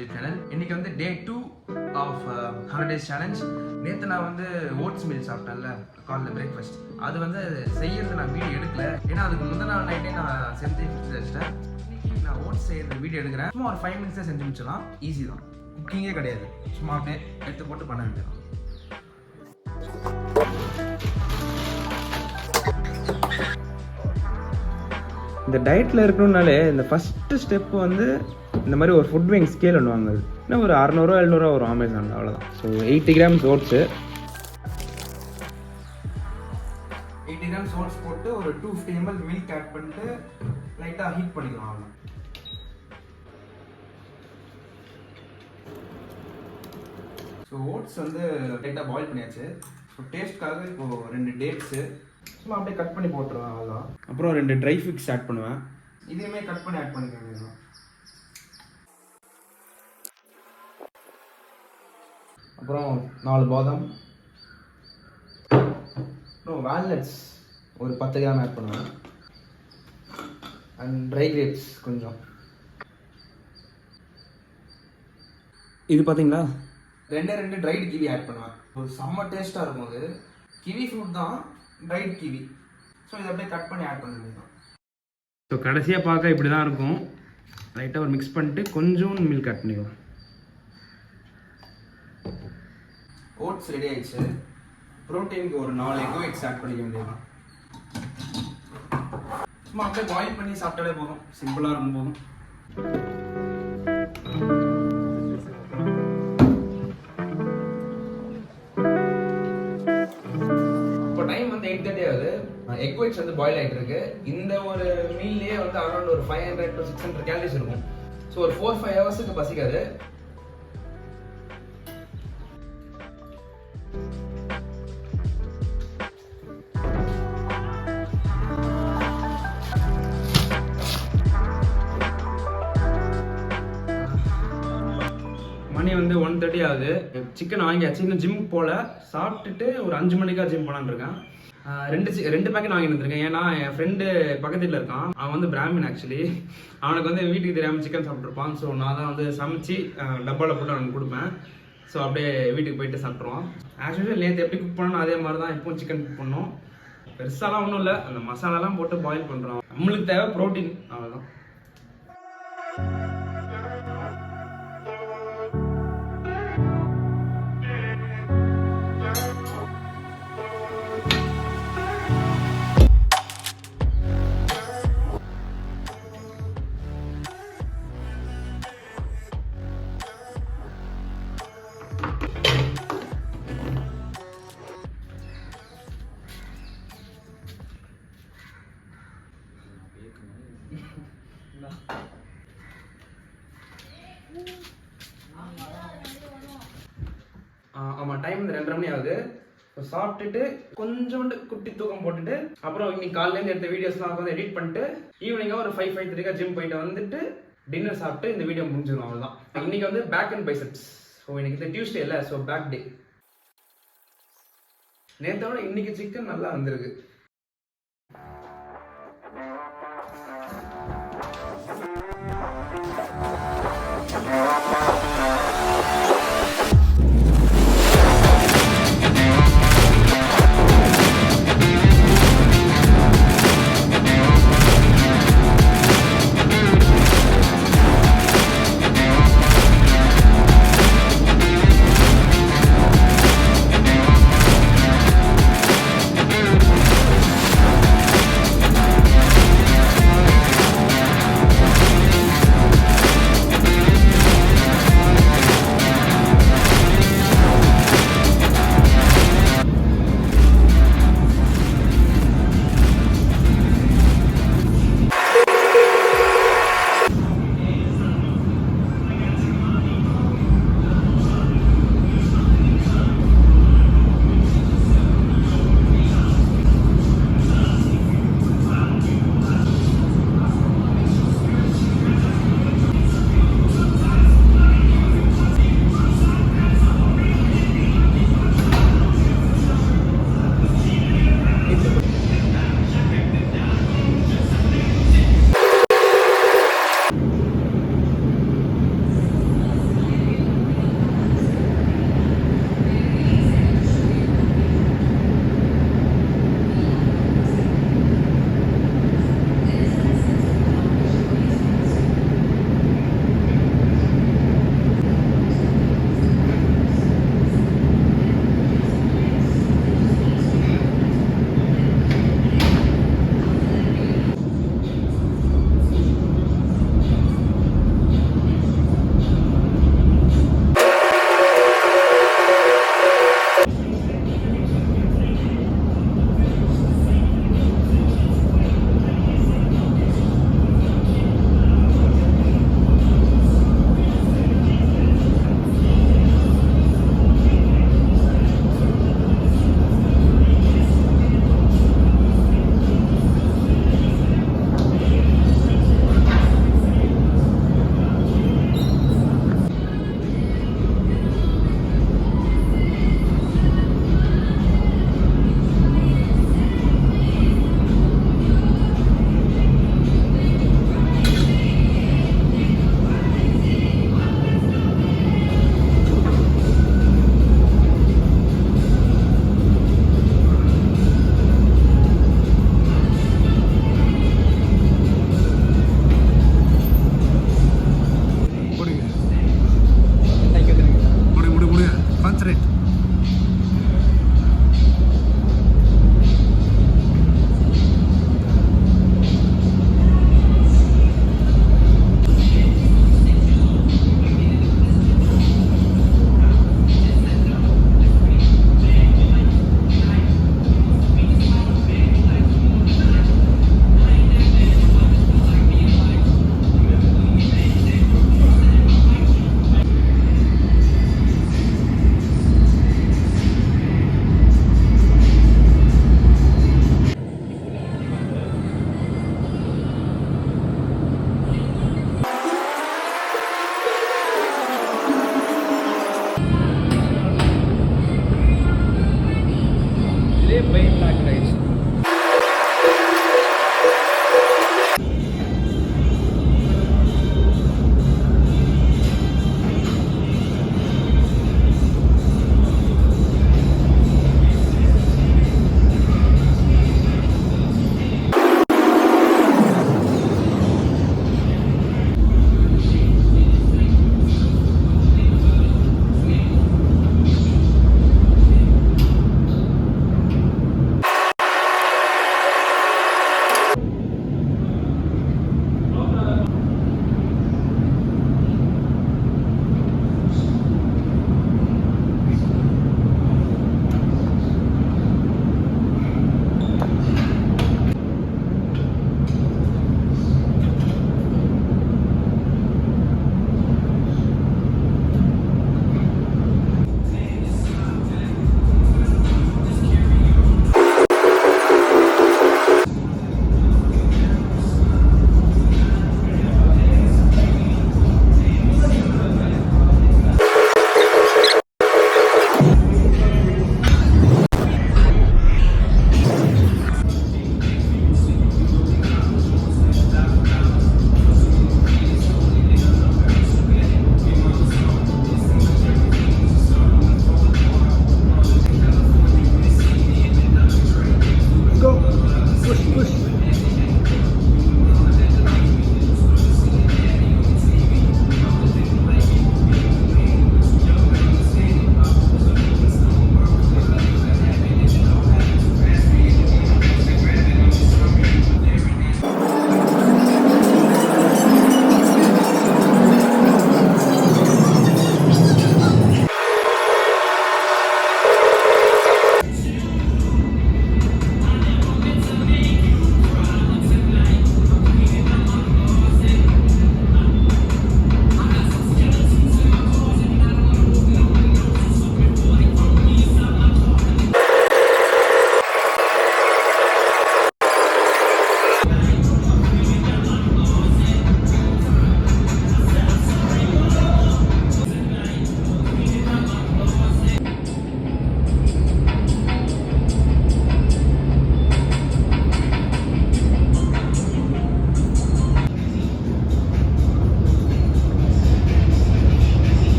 YouTube channel. இன்னைக்கு வந்து டே 2 of 100 days challenge. நேற்று நான் வந்து ஓட்ஸ் மீல் சாப்பிட்டேன்ல காலைல பிரேக்ஃபாஸ்ட், அது வந்து செய்யறது நான் வீடியோ எடுக்கல. ஏன்னா அதுக்கு முந்தின நாள் நைட்டே நான் செஞ்சு வச்சிட்டேன். இன்னைக்கு நான் ஓட்ஸ் செய்யறது வீடியோ எடுக்கிறேன். சும்மா ஒரு 5 minutes செஞ்சு முடிச்சலாம். ஈஸி தான், குக்கிங்கே கிடையாது. சும்மா அப்படியே எடுத்து போட்டு பண்ண வேண்டியதான். இந்த டயட்டில் இருக்கணும்னாலே இந்த ஃபஸ்ட்டு ஸ்டெப்பு வந்து இந்த மாதிரி ஒரு ஃபுட் விங் ஸ்கேல் ஒன்று வாங்குது. இன்னும் ஒரு 600 700 வரும் அமேசானில், அவ்வளோதான். So 80 grams oats, 80 grams oats போட்டு ஒரு 250 ml மில்க் ஆட் பண்ணிட்டு லைட்டாக ஹீட் பண்ணிக்கலாம். அவ்வளோ. ஸோ ஓட்ஸ் வந்து லைட்டாக பாயில் பண்ணியாச்சு. ஸோ டேஸ்ட்காக இப்போது 2 டேட்ஸு சும்மா அப்படியே கட் பண்ணி போட்டுருவேன், அவ்வளோதான். அப்புறம் 2 ட்ரை ஃபிக்ஸ் ஆட் பண்ணுவேன். இதையுமே கட் பண்ணி ஆட் பண்ணிக்க வேண்டியதுதான். அப்புறம் 4 பாதாம், அப்புறம் வால்நட்ஸ் ஒரு 10 கிராம் ஆட் பண்ணுவேன். அண்ட் ட்ரை கிரேப்ஸ் கொஞ்சம். இது பார்த்தீங்களா, 2 ட்ரைடு கிவி ஆட் பண்ணுவேன். ஒரு செம்ம டேஸ்ட்டாக இருக்கும். அது கிவி ஃப்ரூட் தான், ட்ரைட் கிவி. ஸோ இதை அப்படியே கட் பண்ணி ஆட் பண்ண வேண்டியதான். ஸோ கடைசியாக பார்க்க இப்படி தான் இருக்கும். லைட்டாக ஒரு மிக்ஸ் பண்ணிட்டு கொஞ்சம் மில்க் ஆட் பண்ணிக்கலாம். ஓட்ஸ் ரெடி ஆயிடுச்சு. ப்ரோட்டீனுக்கு ஒரு 4 எக் ஒயிட்ஸ் ஆட் பண்ணிக்க வேண்டியதான். சும்மா அப்படியே பாயில் பண்ணி சாப்பிட்டாலே போதும். சிம்பிளாக இருக்கும் போதும். இப்போ டைம் வந்து 8:30 ஆகுது. எக் ஒயிட்ஸ் வந்து பாயில் ஆகிட்டு இருக்கு. இந்த ஒரு மீல்லேயே வந்து அரௌண்ட் ஒரு 500 to 600 கேலரிஸ் இருக்கும். ஸோ ஒரு 4-5 ஹவர்ஸுக்கு பசிக்காது. மணி வந்து 1:30 ஆகுது. சிக்கன் வாங்கியாச்சு. இன்னும் ஜிம் போல. சாப்பிட்டுட்டு ஒரு 5 மணிக்கா ஜிம் போலான்னு இருக்கேன். 2 பேக்கெட் வாங்கிட்டு வந்திருக்கேன். ஏன்னா என் ஃப்ரெண்டு பக்கத்தில் இருக்கான். அவன் வந்து பிராமின் ஆக்சுவலி. அவனுக்கு வந்து வீட்டுக்கு தெரியாமல் சிக்கன் சாப்பிட்ருப்பான். ஸோ நான் தான் வந்து சமைச்சு டப்பாவில் போட்டு அவனுக்கு கொடுப்பேன். ஸோ அப்படியே வீட்டுக்கு போயிட்டு சாப்பிட்ருவான். ஆக்சுவலி நேற்று எப்படி குக் பண்ணணும் அதே மாதிரி தான் இப்போவும் சிக்கன் குக் பண்ணோம். பெருசாலாம் ஒன்றும் இல்லை, அந்த மசாலாலாம் போட்டு பாயில் பண்ணுறோம். நம்மளுக்கு தேவை ப்ரோட்டீன், அவ்வளோதான். ஆமாம், டைம் வந்து 2:30 மணி ஆகுது. ஸோ சாப்பிட்டுட்டு கொஞ்சோண்டு குட்டி தூக்கம் போட்டுட்டு அப்புறம் இன்னைக்கு காலையிலேருந்து எடுத்த வீடியோஸ்லாம் வந்து எடிட் பண்ணிட்டு ஈவினிங்காக ஒரு 5-5:30 ஜிம் போயிட்டு வந்துட்டு டின்னர் சாப்பிட்டு இந்த வீடியோ முடிஞ்சிடும், அவ்வளோதான். இன்னைக்கு வந்து பேக் அண்ட் பைசெப்ஸ். ஸோ இன்னைக்கு இந்த டியூஸ்டே இல்லை, ஸோ பேக் டே. நேற்றோட இன்னைக்கு சிக்கன் நல்லா வந்திருக்கு.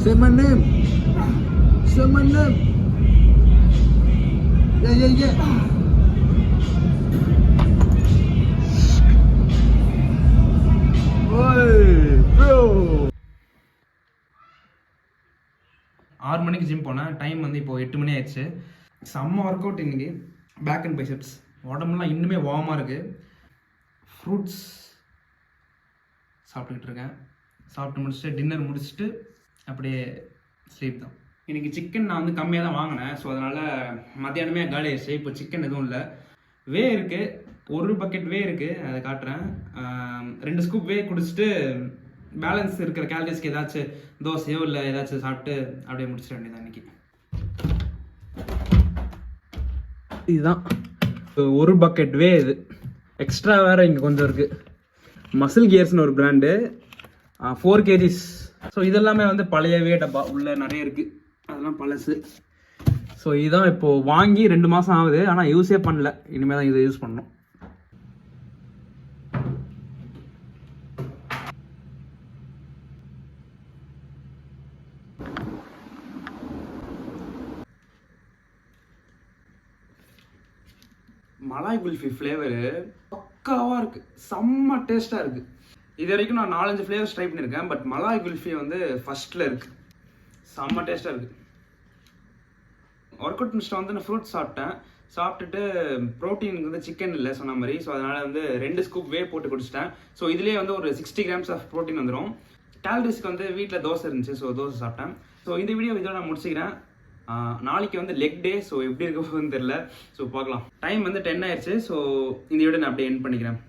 Say my name. Say my name. Yeah. Oi, bro. 6 மணிக்கு ஜிம் போனேன். டைம் வந்து இப்போ 8 மணி ஆயிடுச்சு. செம்ம ஒர்க் அவுட் இன்னைக்கு. Back and biceps. உடம்புலாம் இன்னுமே வார்மாக இருக்குது. ஃப்ரூட்ஸ் சாப்பிட்டுக்கிட்டு இருக்கேன். சாப்பிட்டு முடிச்சுட்டு டின்னர் முடிச்சுட்டு அப்படியே ஸ்லீப் தான். இன்றைக்கி சிக்கன் நான் வந்து கம்மியாக தான் வாங்கினேன். ஸோ அதனால் மத்தியானமே காலி ஆயிடுச்சு. இப்போ சிக்கன் எதுவும் இல்லை. வே இருக்குது, ஒரு பக்கெட் வே இருக்குது, அதை காட்டுறேன். 2 ஸ்கூப் வே குடிச்சிட்டு பேலன்ஸ் இருக்கிற கேலரிஸ்க்கு ஏதாச்சும் தோசையோ இல்லை ஏதாச்சும் சாப்பிட்டு அப்படியே முடிச்சிட வேண்டியதான் இன்றைக்கி. இதுதான் ஒரு பக்கெட் வே. இது எக்ஸ்ட்ரா வேறு இங்கே கொஞ்சம் இருக்குது. மசில் கியர்ஸ்னு ஒரு பிராண்டு, 4 kgs. ஸோ இதெல்லாமே வந்து பழைய வே டப்பா உள்ள நிறைய இருக்குது, அதெல்லாம் பழசு. ஸோ இதுதான் இப்போது வாங்கி 2 மாதம் ஆகுது, ஆனால் யூஸே பண்ணல. இனிமேல் தான் இதை யூஸ் பண்ணணும். மலாய் குல்ஃபி ஃப்ளேவரு பக்காவாக இருக்குது, செம்ம டேஸ்ட்டாக இருக்குது. இது வரைக்கும் நான் 4-5 ஃப்ளேவர்ஸ் ட்ரை பண்ணியிருக்கேன். பட் மலாய் குல்ஃபி வந்து ஃபஸ்ட்டில் இருக்குது, செம்ம டேஸ்ட்டாக இருக்குது. ஒர்க் அவுட் முடிச்சுட்டு வந்து நான் ஃப்ரூட்ஸ் சாப்பிட்டுட்டு ப்ரோட்டீனுக்கு வந்து சிக்கன் இல்லை சொன்ன மாதிரி. ஸோ அதனால் வந்து 2 ஸ்கூப் வே போட்டு குடிச்சிட்டேன். ஸோ இதுலேயே வந்து ஒரு 60 grams ஆஃப் ப்ரோட்டீன் வந்துடும். கேலரிஸ்க்கு வந்து வீட்டில் தோசை இருந்துச்சு, ஸோ தோசை சாப்பிட்டேன். ஸோ இந்த வீடியோ இதோட நான் முடிச்சுக்கிறேன். நாளைக்கு வந்து லெக் டே. ஸோ எப்படி இருக்க போகுதுன்னு தெரில. ஸோ பார்க்கலாம். டைம் வந்து 10 ஆயிடுச்சு. ஸோ இந்த வீடியோ நான் அப்படியே எண்ட் பண்ணிக்கிறேன்.